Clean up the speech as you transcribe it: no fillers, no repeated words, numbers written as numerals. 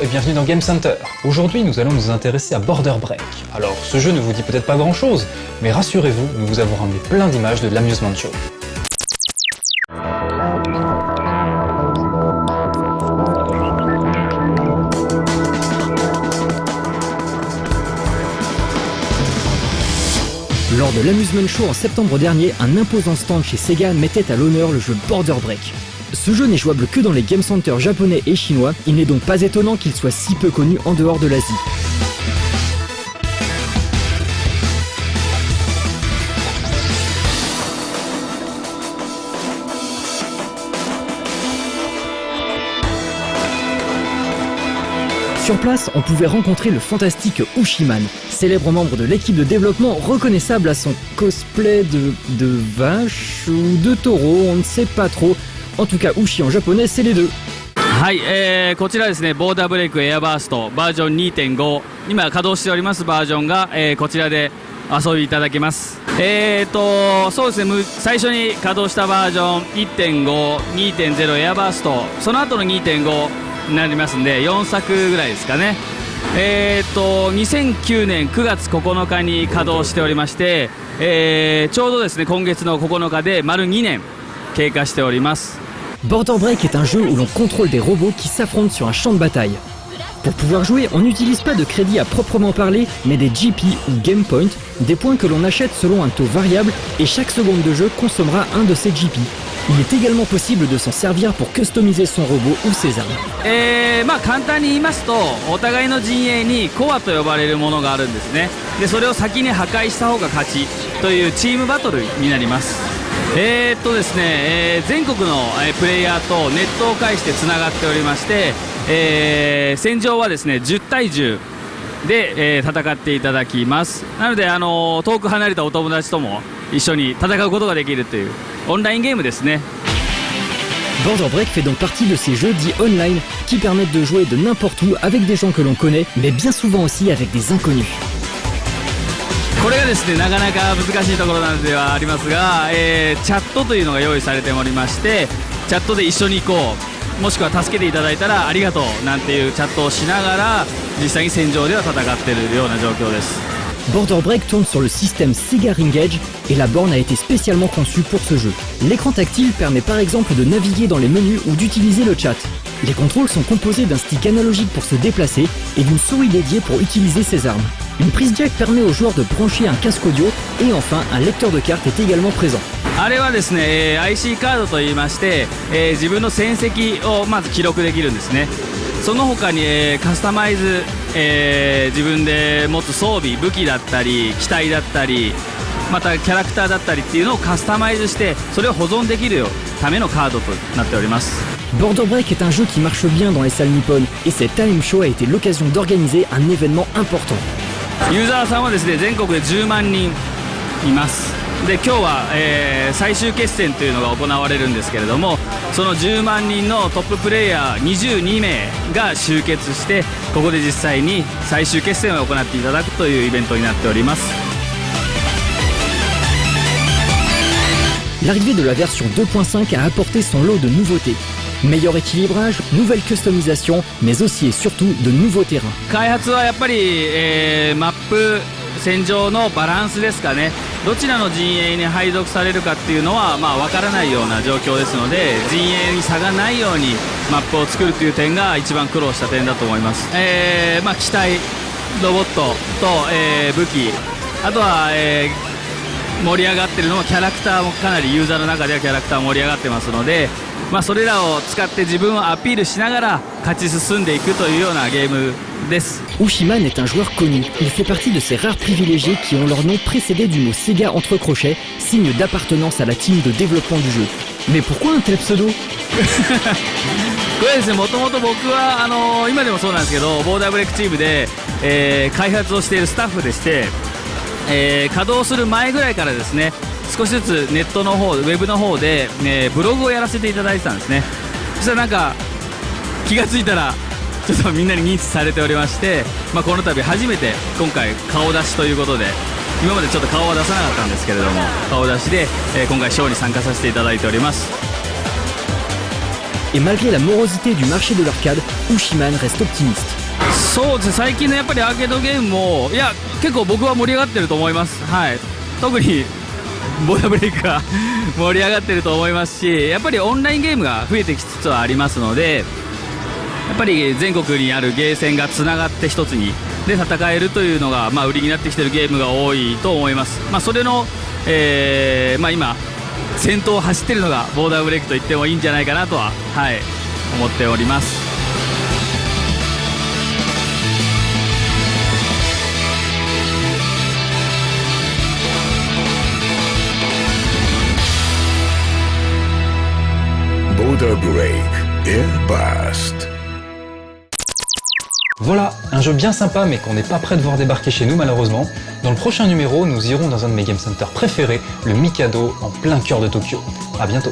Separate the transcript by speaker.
Speaker 1: et bienvenue dans Game Center. Aujourd'hui, nous allons nous intéresser à Border Break. Alors, ce jeu ne vous dit peut-être pas grand-chose, mais rassurez-vous, nous vous avons ramené plein d'images de l'Amusement Show.
Speaker 2: Lors de l'Amusement Show en septembre dernier, un imposant stand chez Sega mettait à l'honneur le jeu Border Break. Ce jeu n'est jouable que dans les Game Center japonais et chinois, il n'est donc pas étonnant qu'il soit si peu connu en dehors de l'Asie. Sur place, on pouvait rencontrer le fantastique Ushiman, célèbre membre de l'équipe de développement reconnaissable à son cosplay de vache ou de taureau, on ne sait pas trop. En tout cas, Ushi en japonais, c'est les deux.
Speaker 3: はい、こちらですね、ボーダーブレイクエアバーストバージョン 2.5 今稼働しておりますバージョンが、こちらで遊びいただけます。そうですね、最初に稼働したバージョン 1.5、2.0 エアバースト、その後の 2.5 になりますんで4作ぐらいですかね。2009年9月9日に稼働しておりまして、ちょうどですね今月の9日で丸2年経過しております。
Speaker 2: Border Break est un jeu où l'on contrôle des robots qui s'affrontent sur un champ de bataille. Pour pouvoir jouer, on n'utilise pas de crédit à proprement parler, mais des GP ou Game Point, des points que l'on achète selon un taux variable et chaque seconde de jeu consommera un de ces GP. Il est également possible de s'en servir pour customiser son robot ou ses armes.
Speaker 3: 簡単に言いますと、お互いの陣営にコアと呼ばれるものがあるんですね。で、それを先に破壊した方が勝ちというチームバトルになります。ですね、全国のプレイヤーとネットを介してつながっておりまして、戦場はですね10対10で、戦っていただきます。なので遠く離れたお友達とも一緒に戦うことができるというオンラインゲームですね。
Speaker 2: Border Break fait donc partie de ces jeux dits online qui permettent de jouer de n'importe où avec des gens que l'on connaît, mais bien souvent aussi avec des inconnus.
Speaker 3: これがですねなかなか難しいところなのではありますが、チャットというのが用意されておりまして、チャットで一緒に行こう、もしくは助けていただいたらありがとうなんていうチャットをしながら実際に戦場では戦っているような状況です。
Speaker 2: Border Break tourne sur le système Sega Ring-Edge et la borne a été spécialement conçue pour ce jeu. L'écran tactile permet par exemple de naviguer dans les menus ou d'utiliser le chat. Les contrôles sont composés d'un stick analogique pour se déplacer et d'une souris dédiée pour utiliser ses armes. Une prise jack permet aux joueurs de brancher un casque audio et enfin un lecteur de cartes est également présent.
Speaker 3: あれはですね IC カードといいまして、自分の戦績をまず記録できるんですね。その他に、カスタマイズ、自分で持つ装備武器だったり機体だったりまたキャラクターだったりっていうのをカスタマイズしてそれを保存できるためのカードとなっております。
Speaker 2: Border Break est un jeu qui marche bien dans les salles nippones et cette Time Show a été l'occasion d'organiser un événement important.
Speaker 3: ユーザーさんはですね全国で10万人います。で今日は、最終決戦というのが行われるんですけれども、その10万人のトッププレイヤー22名が集結してここで実際に最終決戦を行っていただくというイベントになっております。
Speaker 2: L'arrivée de la version 2.5 a apporté son lot de nouveautés. Meilleur équilibrage, nouvelle customisation, mais aussi et surtout de nouveaux terrains.
Speaker 3: 開発はやっぱり、マップ戦場のバランスですかね。どちらの陣営に配属されるかっていうのは分からないような状況ですので、陣営に差がないようにマップを作るという点が一番苦労した点だと思います。機体、ロボットと、武器、あとは、盛り上がってるのはキャラクターもかなりユーザーの中ではキャラクター盛り上がってますので、それらを使って自分をアピールしながら勝ち進んでいくというようなゲームです。
Speaker 2: Ushiman est un joueur connu. Il fait partie de ces rares privilégiés qui ont leur nom précédé du mot Sega entre crochets, signe d'appartenance à la team de développement du jeu. Mais pourquoi un tel pseudo?
Speaker 3: これですね、もともと僕は今でもそうなんですけどボーダーブレイクチームで、開発をしているスタッフでして、稼働する前ぐらいからですね少しずつネットの方ウェブの方で、ブログをやらせていただいてたんですね。そしたらなんか気がついたらちょっとみんなに認知されておりまして、この度初めて今回顔出しということで、今までちょっと顔は出さなかったんですけれども顔出しで、今回ショーに参加させていただいております。
Speaker 2: Et malgré la morosité du marché de l'arcade, Ushiman reste optimiste.
Speaker 3: そうですね、最近のやっぱりアーケードゲームも、いや、結構僕は盛り上がってると思います。はい。特に、ボーダーブレイクが盛り上がってると思いますし、やっぱりオンラインゲームが増えてきつつはありますので、やっぱり全国にあるゲーセンがつながって一つにで戦えるというのが、売りになってきているゲームが多いと思います。それの、今先頭を走っているのがボーダーブレイクと言ってもいいんじゃないかなとは、思っております。
Speaker 4: Border Break Air Blast.
Speaker 1: Voilà, un jeu bien sympa mais qu'on n'est pas prêt de voir débarquer chez nous malheureusement. Dans le prochain numéro, nous irons dans un de mes game centers préférés, le Mikado, en plein cœur de Tokyo. A bientôt.